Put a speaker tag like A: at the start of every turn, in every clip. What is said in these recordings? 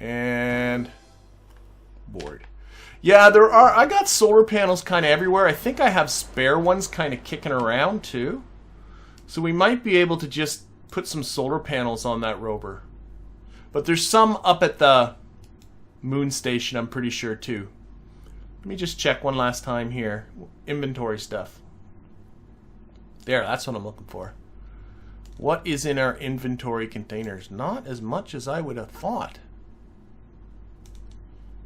A: And board. Yeah, there are. I got solar panels kind of everywhere. I think I have spare ones kind of kicking around too. So we might be able to just put some solar panels on that rover. But there's some up at the moon station, I'm pretty sure too. Let me just check one last time here. Inventory stuff. There, that's what I'm looking for. What is in our inventory containers? Not as much as I would have thought.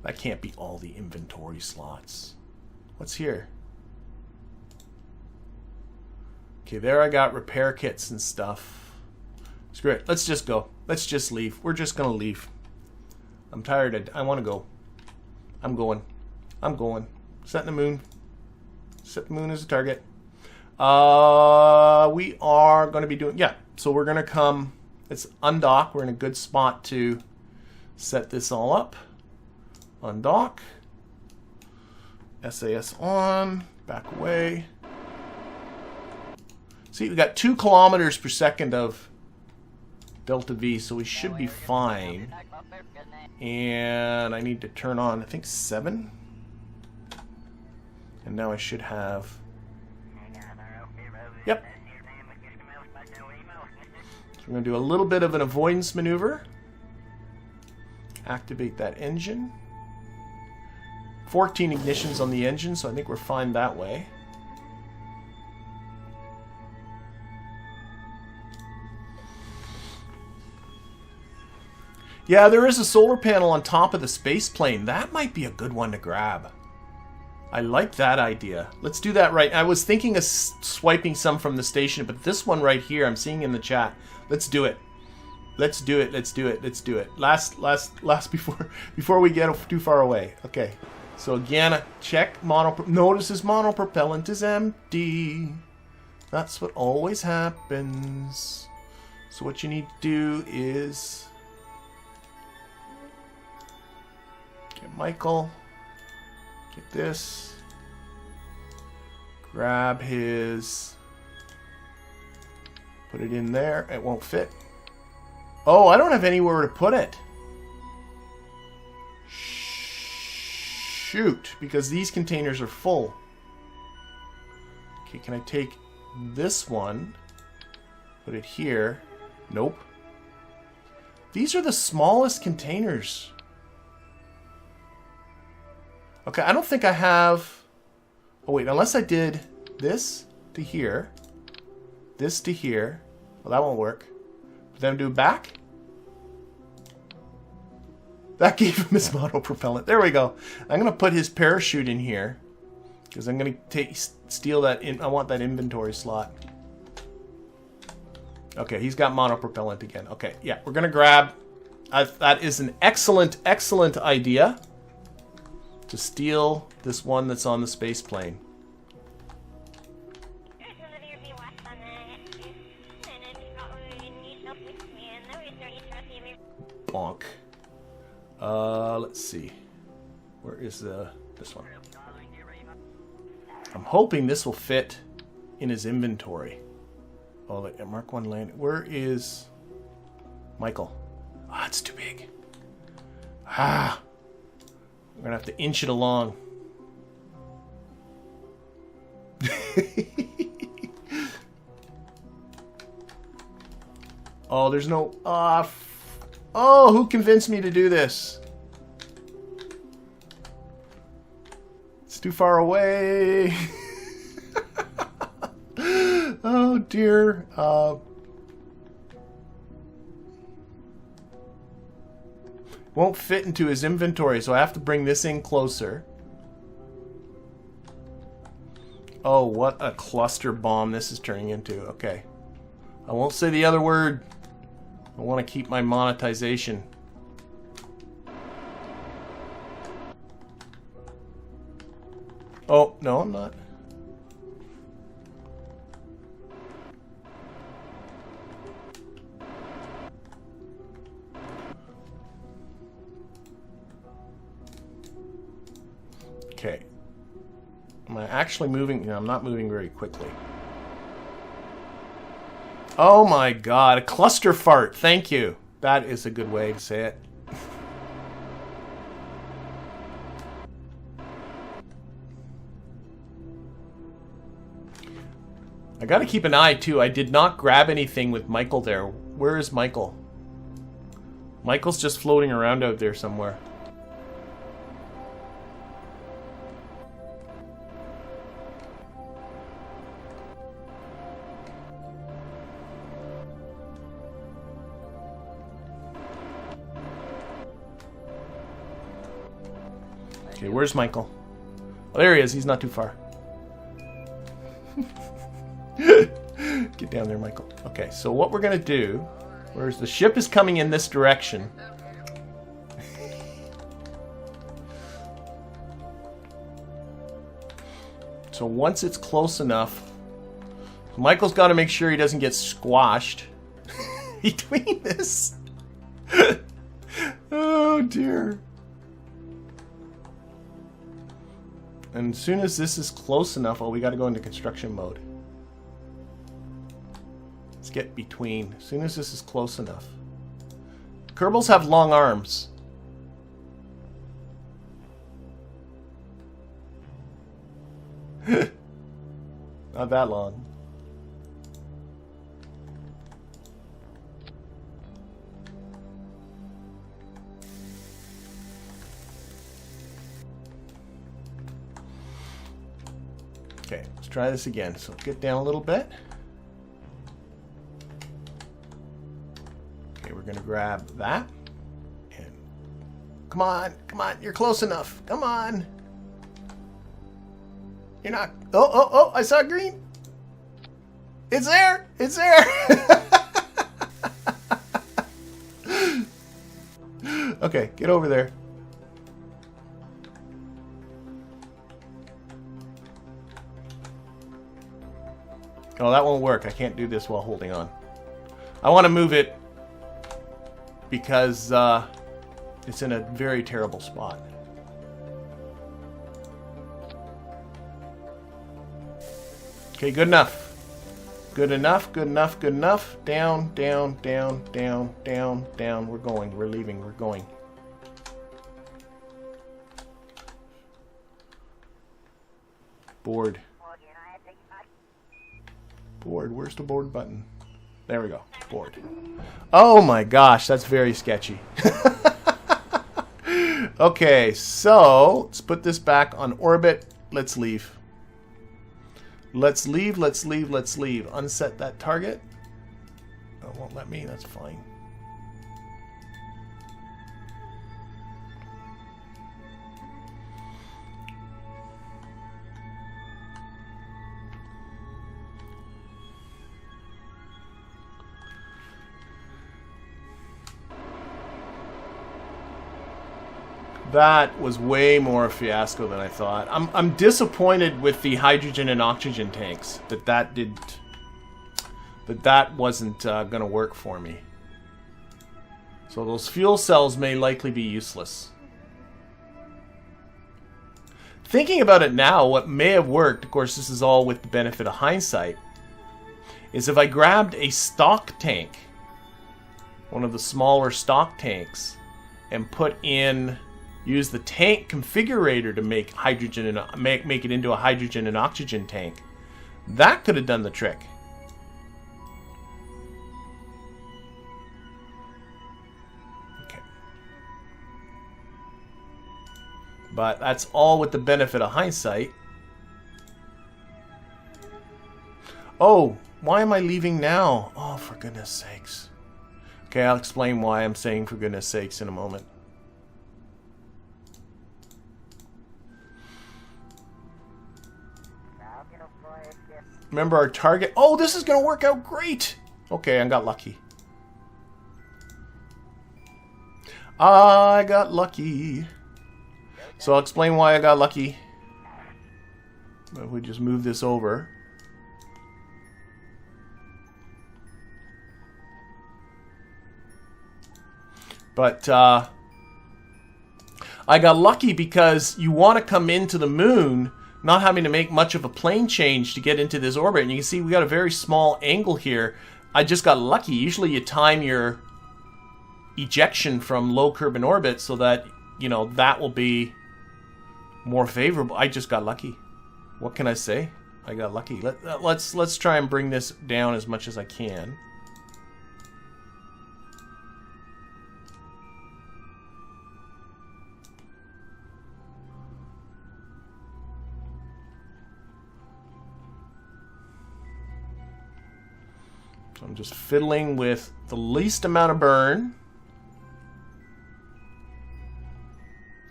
A: That can't be all the inventory slots. What's here? Okay, there I got repair kits and stuff. Screw it. Let's just go. Let's just leave. We're just going to leave. I'm tired. I want to go. I'm going. I'm going. Setting the moon. Set the moon as a target. We are going to be doing... Yeah, so we're going to come... Let's undock. We're in a good spot to set this all up. Undock. SAS on. Back away. See, we got 2 kilometers per second of delta V, so we should be fine. And I need to turn on, I think, 7. And now I should have... Yep. So we're going to do a little bit of an avoidance maneuver. Activate that engine. 14 ignitions on the engine, so I think we're fine that way. Yeah, there is a solar panel on top of the space plane. That might be a good one to grab. I like that idea. Let's do that right. I was thinking of swiping some from the station, but this one right here, I'm seeing in the chat. Let's do it. Let's do it. Let's do it. Let's do it. Last before we get too far away. Okay. So again, check notice his monopropellant is empty. That's what always happens. So what you need to do is get Michael. Get this. Grab his. Put it in there. It won't fit. Oh, I don't have anywhere to put it. Shoot, because these containers are full. Okay, can I take this one? Put it here. Nope. These are the smallest containers. Okay, I don't think I have... Oh, wait, unless I did this to here. This to here. Well, that won't work. But then do back. That gave him his monopropellant. There we go. I'm going to put his parachute in here. Because I'm going to steal that in. I want that inventory slot. Okay, he's got monopropellant again. Okay, yeah, we're going to grab... that is an excellent, excellent idea. To steal this one that's on the space plane. Bonk. Let's see. Where is this one? I'm hoping this will fit in his inventory. Oh, Mark 1 land. Where is Michael? Ah, it's too big. Ah. We're gonna have to inch it along. Oh, there's no... oh, who convinced me to do this? It's too far away. Oh, dear. Won't fit into his inventory, so I have to bring this in closer. Oh, what a cluster bomb this is turning into. Okay. I won't say the other word. I want to keep my monetization. Oh, no, I'm not. Okay. Am I actually moving? No, I'm not moving very quickly. Oh my god, a cluster fart. Thank you. That is a good way to say it. I gotta keep an eye, too. I did not grab anything with Michael there. Where is Michael? Michael's just floating around out there somewhere. Okay, where's Michael? Oh, there he is. He's not too far. Get down there, Michael. Okay, so what we're going to do... Where's the ship is coming in this direction. So once it's close enough... Michael's got to make sure he doesn't get squashed between this. Oh, dear. And as soon as this is close enough, oh, we got to go into construction mode. Let's get between. As soon as this is close enough. Kerbals have long arms. Not that long. Okay, let's try this again. So get down a little bit. Okay, we're going to grab that. And come on, you're close enough. Come on. You're not. Oh, I saw green. It's there. It's there. Okay, get over there. Oh, that won't work. I can't do this while holding on. I want to move it because it's in a very terrible spot. Okay, good enough. Good enough, good enough, good enough. Down, down, down, down, down, down. We're going. We're leaving. We're going. Board. Board. Where's the board button? There we go. Board. Oh my gosh, that's very sketchy. Okay, so let's put this back on orbit. Let's leave. Let's leave, let's leave, let's leave. Unset that target. Oh, it won't let me. That's fine. That was way more a fiasco than I thought. I'm disappointed with the hydrogen and oxygen tanks that wasn't going to work for me. So those fuel cells may likely be useless. Thinking about it now, what may have worked, of course this is all with the benefit of hindsight, is if I grabbed a stock tank, one of the smaller stock tanks, and put in... use the tank configurator to make hydrogen and make it into a hydrogen and oxygen tank. That could have done the trick. Okay. But that's all with the benefit of hindsight. Oh, why am I leaving now? Oh, for goodness sakes. Okay, I'll explain why I'm saying for goodness sakes in a moment. Remember our target. Oh, this is going to work out great. Okay, I got lucky. I got lucky. So I'll explain why I got lucky. If we just move this over. But I got lucky because you want to come into the moon not having to make much of a plane change to get into this orbit. And you can see we got a very small angle here. I just got lucky. Usually you time your ejection from low Kerbin orbit so that, you know, that will be more favorable. I just got lucky. What can I say? I got lucky. Let's try and bring this down as much as I can. So I'm just fiddling with the least amount of burn.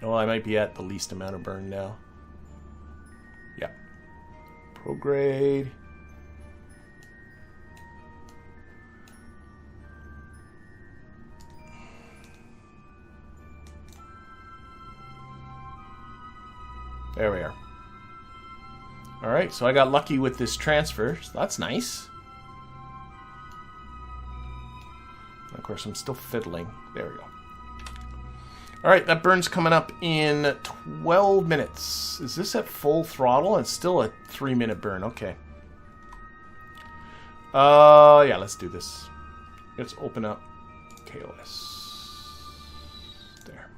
A: Oh, I might be at the least amount of burn now. Yeah. Prograde. There we are. Alright, so I got lucky with this transfer, so that's nice. Of course, I'm still fiddling. There we go. Alright, that burn's coming up in 12 minutes. Is this at full throttle? It's still a 3-minute burn. Okay. Yeah, let's do this. Let's open up KOS. There.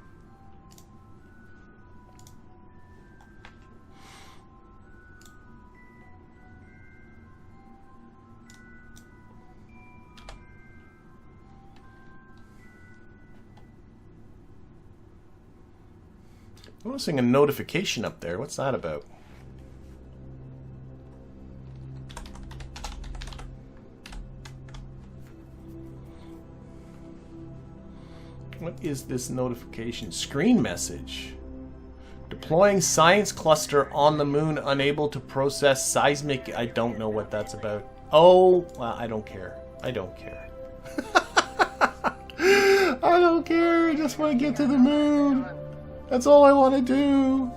A: I'm noticing a notification up there. What's that about? What is this notification? Screen message. Deploying science cluster on the moon, unable to process seismic. I don't know what that's about. Oh, well, I don't care. I don't care. I don't care. I just want to get to the moon. That's all I want to do.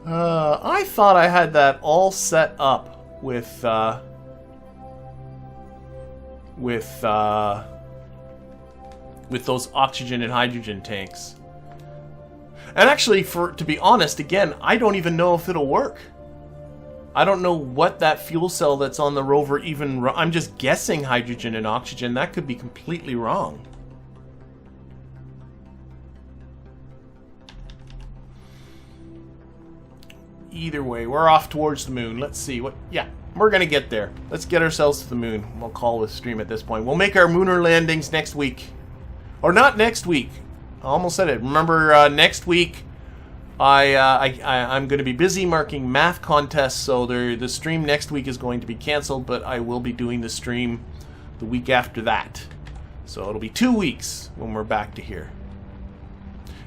A: I thought I had that all set up with those oxygen and hydrogen tanks. And actually, to be honest, again, I don't even know if it'll work. I don't know what that fuel cell that's on the rover even... I'm just guessing hydrogen and oxygen. That could be completely wrong. Either way, we're off towards the moon. Let's see what... Yeah, we're going to get there. Let's get ourselves to the moon. We'll call this stream at this point. We'll make our lunar landings next week. Or not next week. I almost said it. Remember, next week... I'm going to be busy marking math contests, so the stream next week is going to be canceled, but I will be doing the stream the week after that. So it'll be 2 weeks when we're back to here.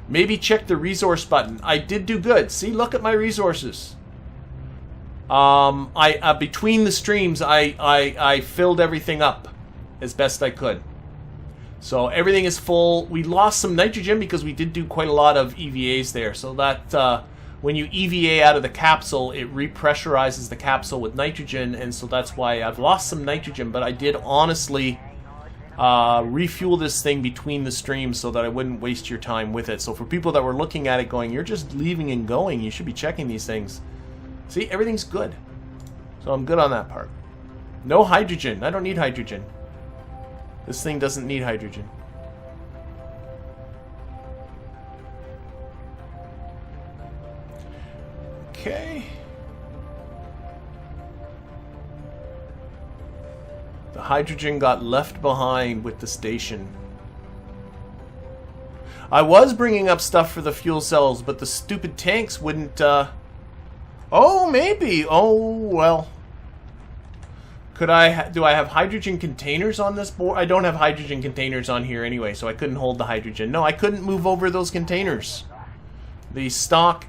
A: Maybe check the resource button. I did do good. See, look at my resources. Between the streams, I filled everything up as best I could. So everything is full. We lost some nitrogen because we did do quite a lot of EVAs there. So that when you EVA out of the capsule, it repressurizes the capsule with nitrogen. And so that's why I've lost some nitrogen. But I did honestly refuel this thing between the streams so that I wouldn't waste your time with it. So for people that were looking at it going, you're just leaving and going, you should be checking these things. See, everything's good. So I'm good on that part. No hydrogen. I don't need hydrogen. This thing doesn't need hydrogen. Okay. The hydrogen got left behind with the station. I was bringing up stuff for the fuel cells, but the stupid tanks wouldn't, Oh, maybe. Oh, well. Do I have hydrogen containers on this board? I don't have hydrogen containers on here anyway, so I couldn't hold the hydrogen. No, I couldn't move over those containers. The stock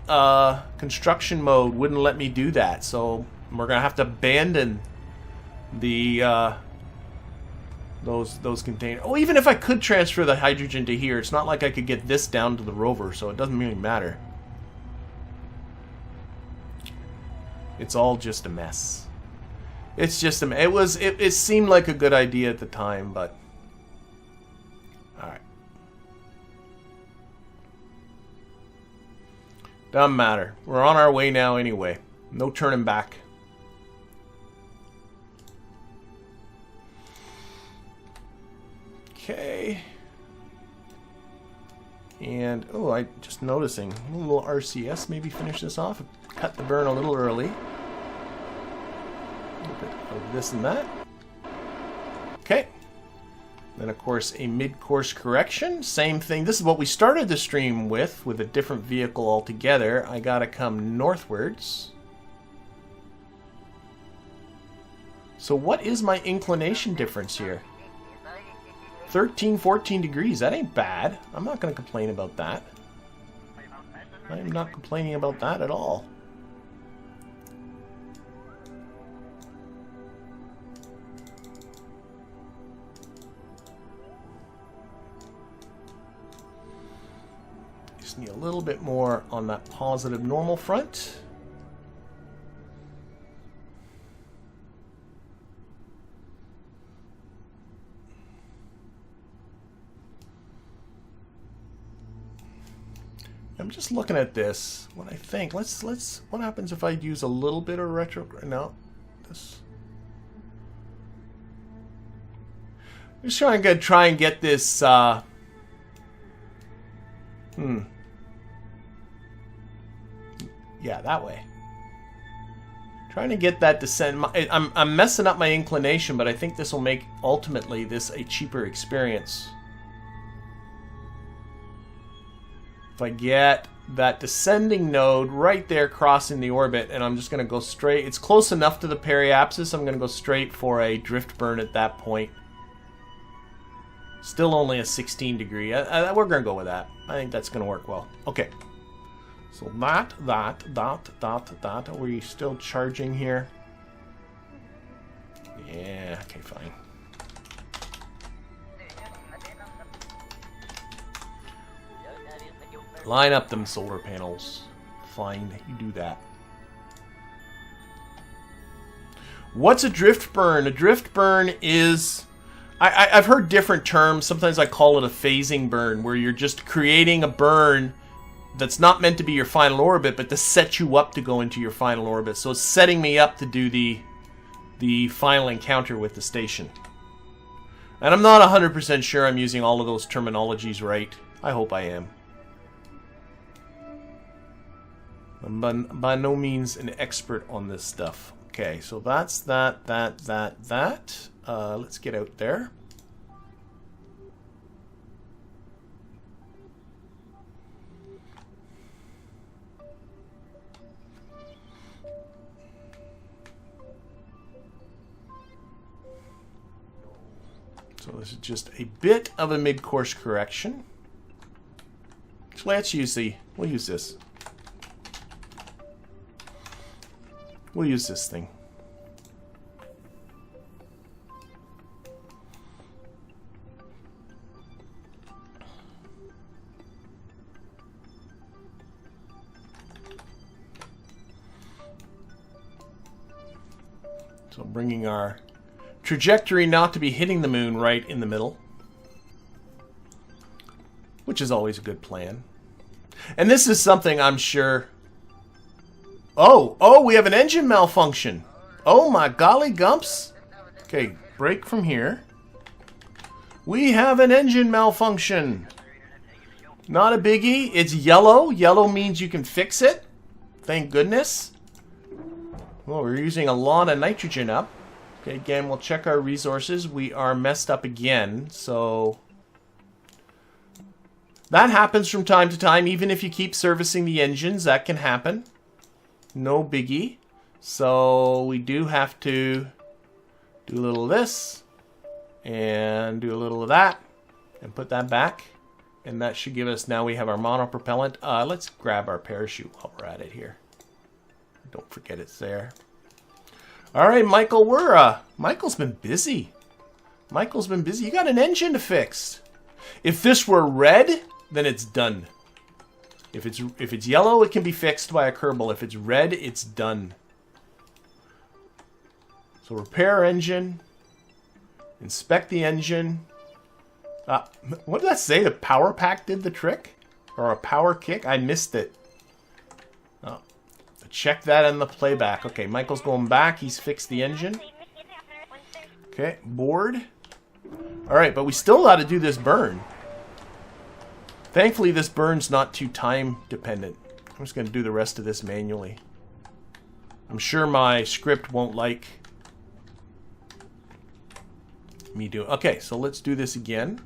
A: construction mode wouldn't let me do that, so we're gonna have to abandon the those containers. Oh, even if I could transfer the hydrogen to here, it's not like I could get this down to the rover, so it doesn't really matter. It's all just a mess. It's just it seemed like a good idea at the time, but all right. Doesn't matter. We're on our way now anyway. No turning back. Okay. And, oh, I just noticing. A little RCS, maybe finish this off. Cut the burn a little early. A little bit of this and that. Okay. Then, of course, a mid-course correction. Same thing. This is what we started the stream with a different vehicle altogether. I gotta come northwards. So what is my inclination difference here? 13, 14 degrees. That ain't bad. I'm not going to complain about that. I am not complaining about that at all. Just need a little bit more on that positive normal front. I'm just looking at this. What I think. Let's. What happens if I use a little bit of retro? No, this. I'm just trying to try and get this. Yeah, that way. Trying to get that descent. I'm messing up my inclination, but I think this will make ultimately this a cheaper experience. If I get that descending node right there crossing the orbit, and I'm just going to go straight. It's close enough to the periapsis. I'm going to go straight for a drift burn at that point. Still only a 16 degree. We're going to go with that. I think that's going to work well. Okay. So that. Are we still charging here? Yeah, okay, fine. Line up them solar panels. Fine, you do that. What's a drift burn? A drift burn is... I've heard different terms. Sometimes I call it a phasing burn, where you're just creating a burn that's not meant to be your final orbit, but to set you up to go into your final orbit. So it's setting me up to do the final encounter with the station. And I'm not 100% sure I'm using all of those terminologies right. I hope I am. I'm by no means an expert on this stuff. Okay, so that's that. Let's get out there. So this is just a bit of a mid-course correction. So let's use we'll use this. We'll use this thing. So bringing our trajectory not to be hitting the moon right in the middle, which is always a good plan. And this is something I'm sure... Oh, we have an engine malfunction. Oh my golly gumps. Okay, break from here. We have an engine malfunction. Not a biggie. It's yellow. Yellow means you can fix it. Thank goodness. Well, we're using a lot of nitrogen up. Okay, again, we'll check our resources. We are messed up again, so... That happens from time to time. Even if you keep servicing the engines, that can happen. No biggie. So we do have to do a little of this and do a little of that and put that back. And that should give us, now we have our monopropellant. Let's grab our parachute while we're at it here. Don't forget it's there. All right, Michael, Michael's been busy. Michael's been busy. You got an engine to fix. If this were red, then it's done. If it's yellow, it can be fixed by a Kerbal. If it's red, it's done. So repair engine. Inspect the engine. What did that say? The power pack did the trick? Or a power kick? I missed it. Oh, check that in the playback. Okay, Michael's going back. He's fixed the engine. Okay, board. Alright, but we still got to do this burn. Thankfully, this burn's not too time dependent. I'm just going to do the rest of this manually. I'm sure my script won't like me doing... Okay, so let's do this again.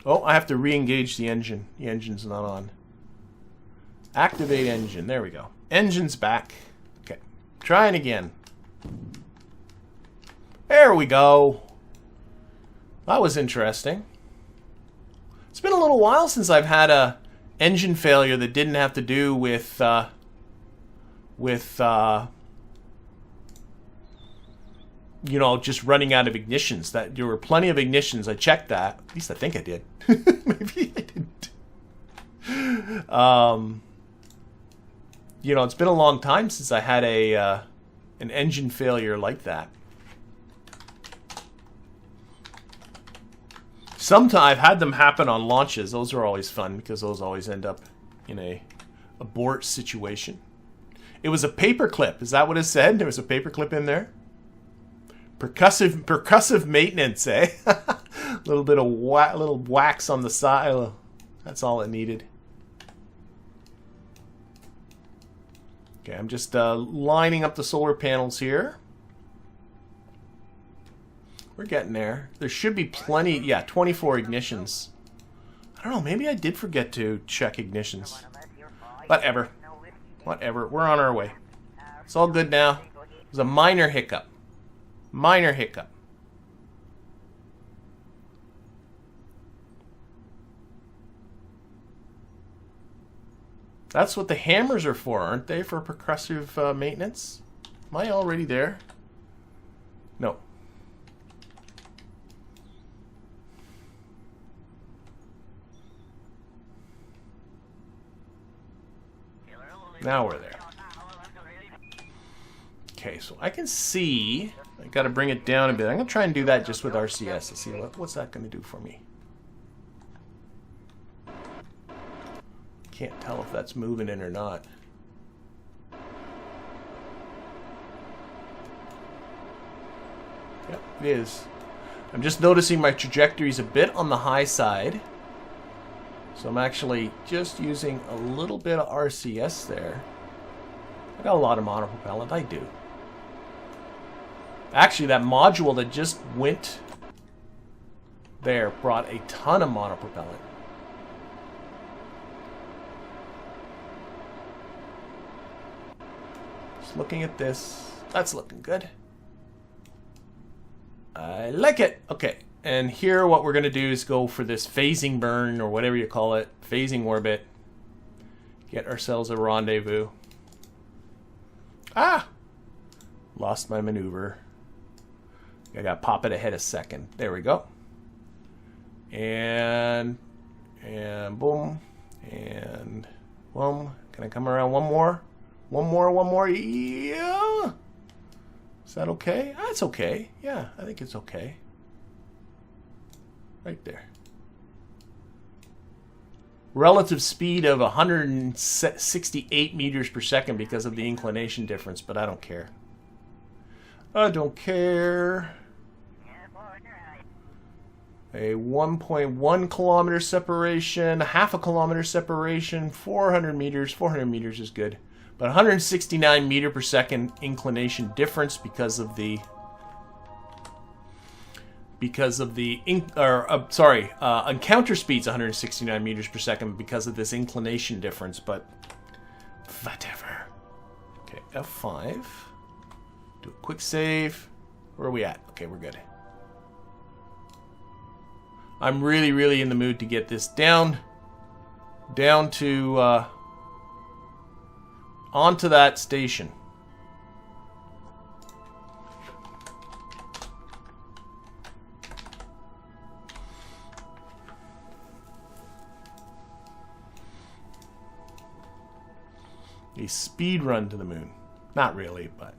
A: Oh, I have to re-engage the engine. The engine's not on. Activate engine. There we go. Engine's back. Okay. Trying again. There we go. That was interesting. It's been a little while since I've had a engine failure that didn't have to do with you know, just running out of ignitions. That there were plenty of ignitions. I checked that. At least I think I did. Maybe I didn't. You know, it's been a long time since I had a an engine failure like that. Sometimes I've had them happen on launches. Those are always fun because those always end up in a abort situation. It was a paperclip. Is that what it said? There was a paperclip in there. Percussive maintenance, eh? A little bit of little wax on the side. That's all it needed. Okay, I'm just lining up the solar panels here. We're getting there. There should be plenty. Yeah, 24 ignitions. I don't know. Maybe I did forget to check ignitions. Whatever. Whatever. We're on our way. It's all good now. It was a minor hiccup. Minor hiccup. That's what the hammers are for, aren't they? For percussive maintenance? Am I already there? No. Now we're there. Okay, so I can see... I gotta bring it down a bit. I'm gonna try and do that just with RCS to see what's that gonna do for me. Can't tell if that's moving in or not. Yep, it is. I'm just noticing my trajectory is a bit on the high side. So I'm actually just using a little bit of RCS there. I got a lot of monopropellant, I do. Actually, that module that just went there brought a ton of monopropellant. Just looking at this. That's looking good. I like it. Okay. And here what we're going to do is go for this phasing burn, or whatever you call it. Phasing orbit. Get ourselves a rendezvous. Ah! Lost my maneuver. I got to pop it ahead a second. There we go. And boom. And boom. Can I come around one more? One more. Yeah! Is that okay? That's okay. Yeah, I think it's okay. Right there. Relative speed of 168 meters per second because of the inclination difference, but I don't care. I don't care. A 1.1 kilometer separation, half a kilometer separation, 400 meters. 400 meters is good. But 169 meter per second inclination difference because of the encounter speed's 169 meters per second because of this inclination difference, but whatever. Okay, F5. Do a quick save. Where are we at? Okay, we're good. I'm really in the mood to get this down to onto that station. A speed run to the moon. Not really, but...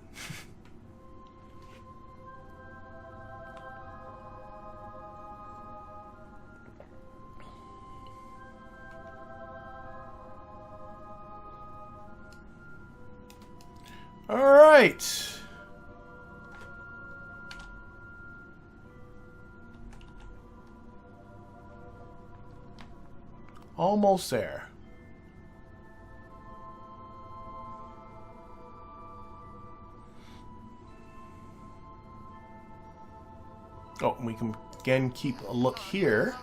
A: All right. Almost there. Oh, and we can again keep a look here.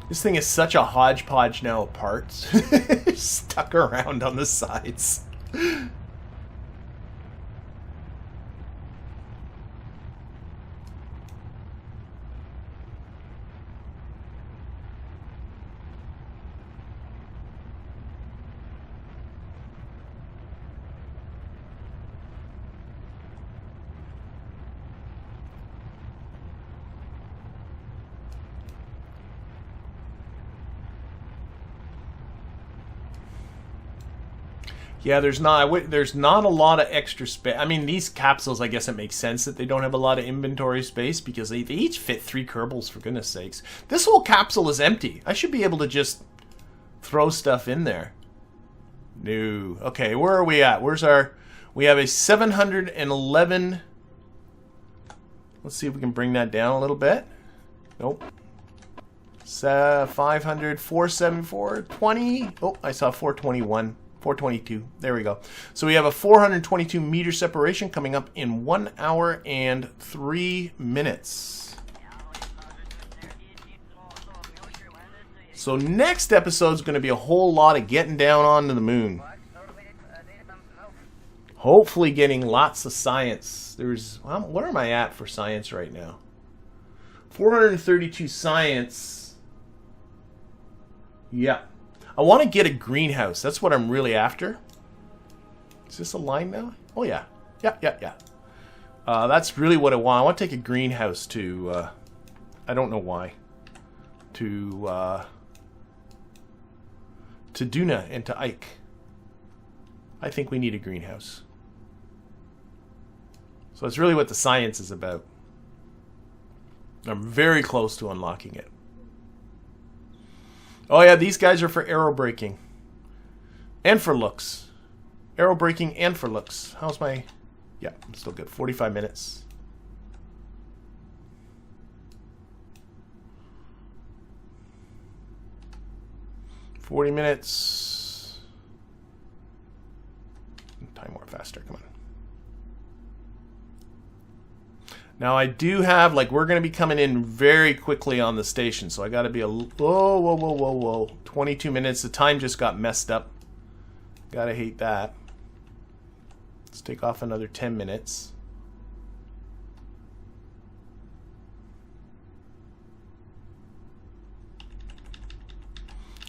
A: This thing is such a hodgepodge now of parts. Stuck around on the sides. Yeah, there's not a lot of extra space. I mean, these capsules, I guess it makes sense that they don't have a lot of inventory space because they each fit 3 Kerbals, for goodness sakes. This whole capsule is empty. I should be able to just throw stuff in there. No. Okay, where are we at? Where's our... We have a 711... Let's see if we can bring that down a little bit. Nope. 500, 474, 20. Oh, I saw 421. 422. There we go. So we have a 422 meter separation coming up in 1 hour and 3 minutes. So next episode is going to be a whole lot of getting down onto the moon. Hopefully getting lots of science. There's, where am I at for science right now? 432 science. Yeah. I want to get a greenhouse. That's what I'm really after. Is this a line now? Oh, yeah. Yeah. That's really what I want. I want to take a greenhouse to... I don't know why. To Duna and to Ike. I think we need a greenhouse. So that's really what the science is about. I'm very close to unlocking it. Oh yeah, these guys are for aero braking. And for looks. Aero braking and for looks. How's my... Yeah, I'm still good. 45 minutes. $40 minutes. Time more faster, come on. Now I do have, like, we're going to be coming in very quickly on the station, so I got to be a... Whoa. 22 minutes. The time just got messed up. Gotta hate that. Let's take off another 10 minutes.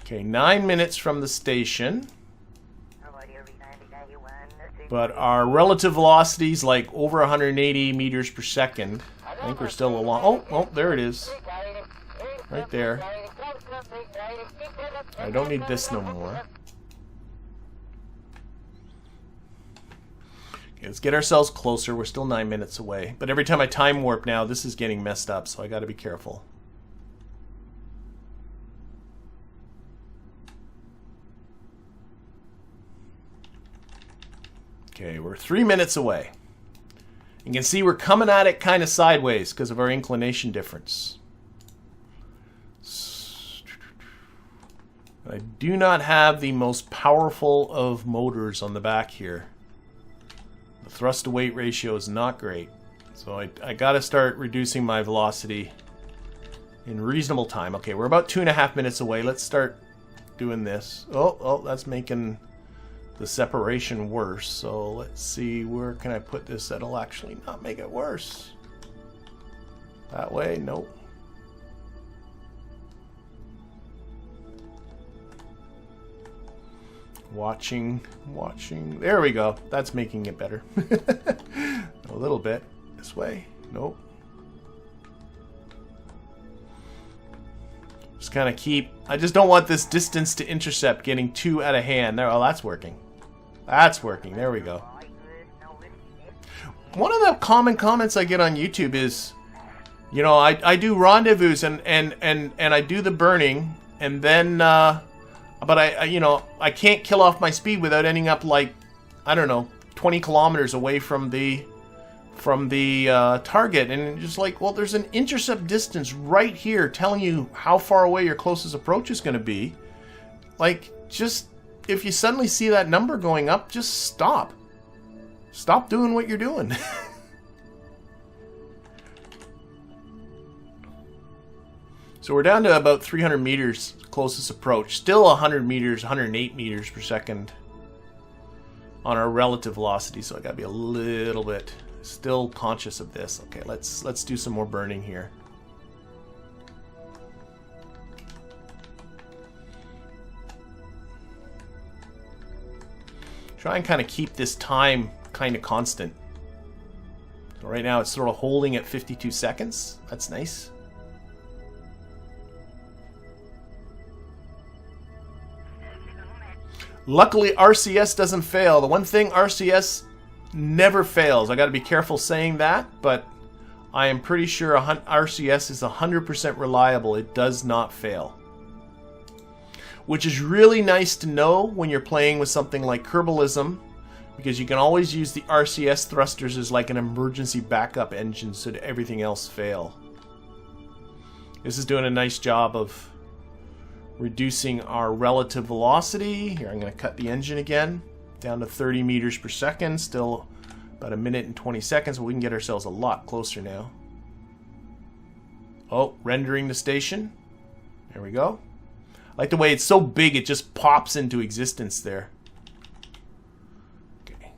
A: Okay, 9 minutes from the station. But our relative velocity is like over 180 meters per second. I think we're still along. Oh, there it is. Right there. I don't need this no more. Okay, let's get ourselves closer. We're still 9 minutes away. But every time I time warp now, this is getting messed up, so I got to be careful. Okay, we're 3 minutes away. You can see we're coming at it kind of sideways because of our inclination difference. I do not have the most powerful of motors on the back here. The thrust to weight ratio is not great. So I got to start reducing my velocity in reasonable time. Okay, we're about 2.5 minutes away. Let's start doing this. Oh, that's making the separation worse. So let's see, where can I put this that'll actually not make it worse? That way? Nope. Watching. There we go. That's making it better. A little bit. This way? Nope. Just kind of keep... I just don't want this distance to intercept getting too out of hand. There. Oh, that's working. That's working. There we go. One of the common comments I get on YouTube is, you know, I do rendezvous and I do the burning, and then, but I you know, I can't kill off my speed without ending up like, I don't know, 20 kilometers away from the from the target, and just like, well, there's an intercept distance right here telling you how far away your closest approach is going to be. Like, just, if you suddenly see that number going up, just stop. Stop doing what you're doing. So we're down to about 300 meters closest approach. Still 100 meters, 108 meters per second on our relative velocity, so I gotta be a little bit still conscious of this. Okay, let's do some more burning here. Try and kind of keep this time kind of constant. So right now it's sort of holding at 52 seconds. That's nice. Luckily, RCS doesn't fail. The one thing, RCS never fails. I got to be careful saying that, but I am pretty sure RCS is 100% reliable. It does not fail. Which is really nice to know when you're playing with something like Kerbalism, because you can always use the RCS thrusters as like an emergency backup engine should everything else fail. This is doing a nice job of reducing our relative velocity. Here, I'm going to cut the engine again down to 30 meters per second. Still about 1 minute and 20 seconds, but we can get ourselves a lot closer now. Oh, rendering the station. There we go. I like the way it's so big, it just pops into existence there. Okay.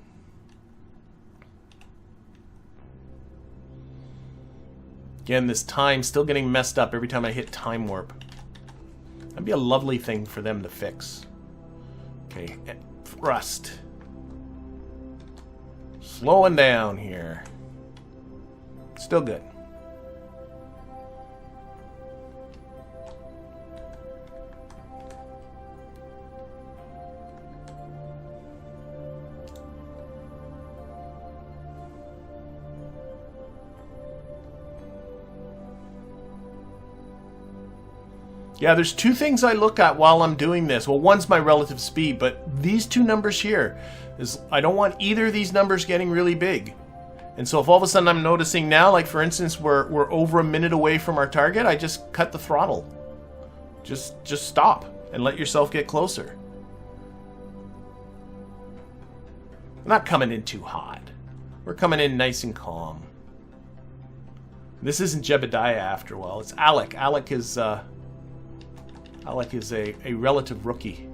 A: Again, this time still getting messed up every time I hit time warp. That'd be a lovely thing for them to fix. Okay, thrust. Slowing down here. Still good. Yeah, there's two things I look at while I'm doing this. Well, one's my relative speed, but these two numbers here, I don't want either of these numbers getting really big. And so if all of a sudden I'm noticing now, like for instance, we're over 1 minute away from our target, I just cut the throttle. Just stop and let yourself get closer. We're not coming in too hot. We're coming in nice and calm. This isn't Jebediah after all. It's Alec. Alec is a relative rookie.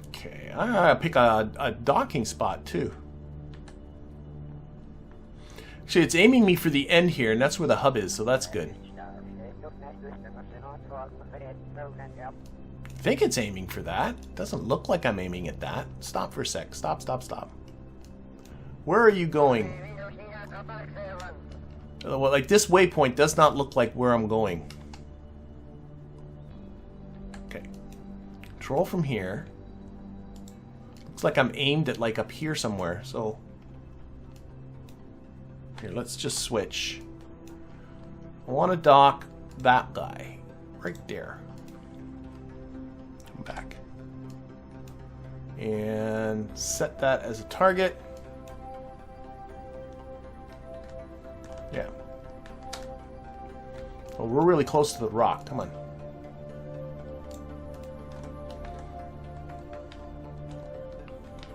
A: Okay, I gotta pick a docking spot too. Actually, it's aiming me for the end here, and that's where the hub is, so that's good. I think it's aiming for that. Doesn't look like I'm aiming at that. Stop for a sec. Stop. Where are you going? Well, like this waypoint does not look like where I'm going. Okay. Control from here. Looks like I'm aimed at like up here somewhere. So here, let's just switch. I want to dock that guy right there. Back and set that as a target. Yeah. Oh, we're really close to the rock. Come on.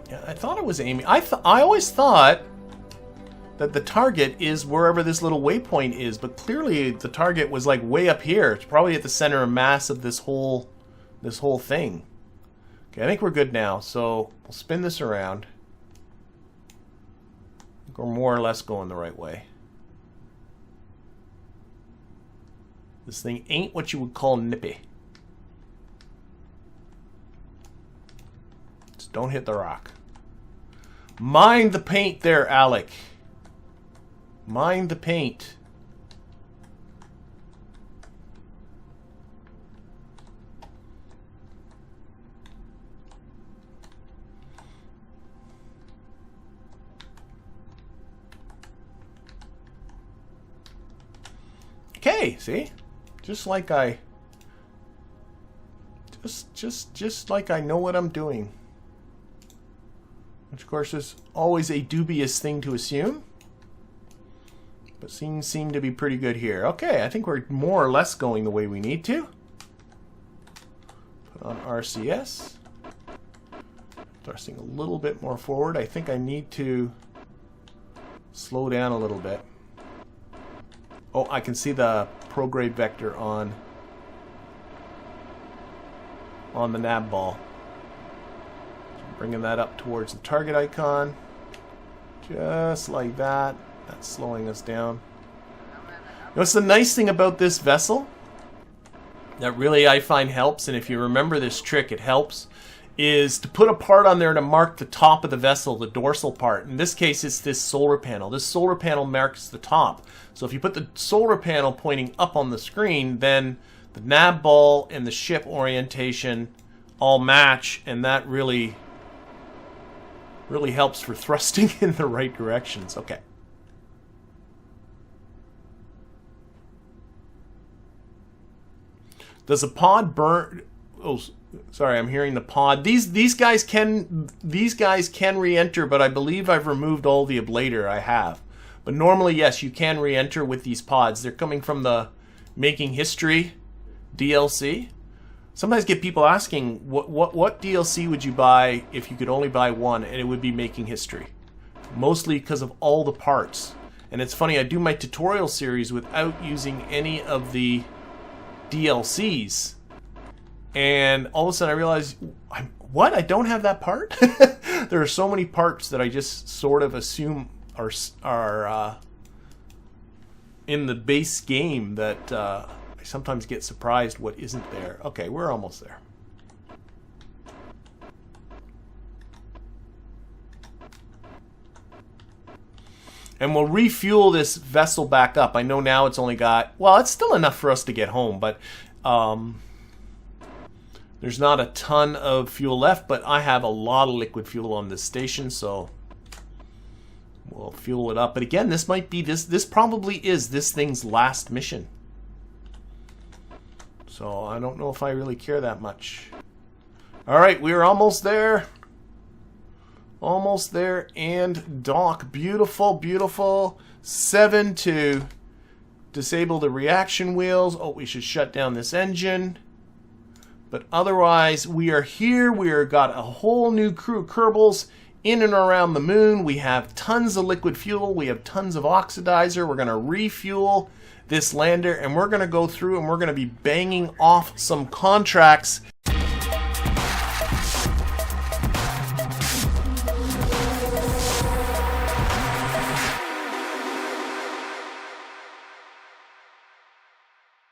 A: Yeah, I thought I was aiming. I always thought that the target is wherever this little waypoint is, but clearly the target was like way up here. It's probably at the center of mass of this whole thing. Okay, I think we're good now. So we'll spin this around. We're more or less going the right way. This thing ain't what you would call nippy. Just don't hit the rock. Mind the paint there, Alec. Mind the paint. Okay, see? Just like I know what I'm doing. Which of course is always a dubious thing to assume. But things seem to be pretty good here. Okay, I think we're more or less going the way we need to. Put on RCS. Thrusting a little bit more forward. I think I need to slow down a little bit. Oh, I can see the prograde vector on the Navball. So bringing that up towards the target icon. Just like that. That's slowing us down. What's the nice thing about this vessel that really I find helps, and if you remember this trick, it helps, is to put a part on there to mark the top of the vessel, the dorsal part. In this case, it's this solar panel. This solar panel marks the top. So if you put the solar panel pointing up on the screen, then the Navball and the ship orientation all match, and that really helps for thrusting in the right directions. Okay. Does a pod burn? Oh, sorry, I'm hearing the pod. These guys can re-enter, but I believe I've removed all the ablator. I have, but normally yes, you can re-enter with these pods. They're coming from the Making History DLC. Sometimes get people asking, what DLC would you buy if you could only buy one, and it would be Making History, mostly because of all the parts. And it's funny, I do my tutorial series without using any of the DLCs, and all of a sudden I realize, what? I don't have that part? There are so many parts that I just sort of assume are in the base game that I sometimes get surprised what isn't there. Okay, we're almost there. And we'll refuel this vessel back up. I know now it's only got, well, it's still enough for us to get home, but there's not a ton of fuel left, but I have a lot of liquid fuel on this station, so we'll fuel it up. But again, this might be, this probably is this thing's last mission. So I don't know if I really care that much. All right, we're almost there. Almost there, and dock. Beautiful, beautiful. 7 to disable the reaction wheels. Oh, we should shut down this engine. But otherwise, we are here. We are got a whole new crew of Kerbals in and around the moon. We have tons of liquid fuel. We have tons of oxidizer. We're going to refuel this lander, and we're going to go through and we're going to be banging off some contracts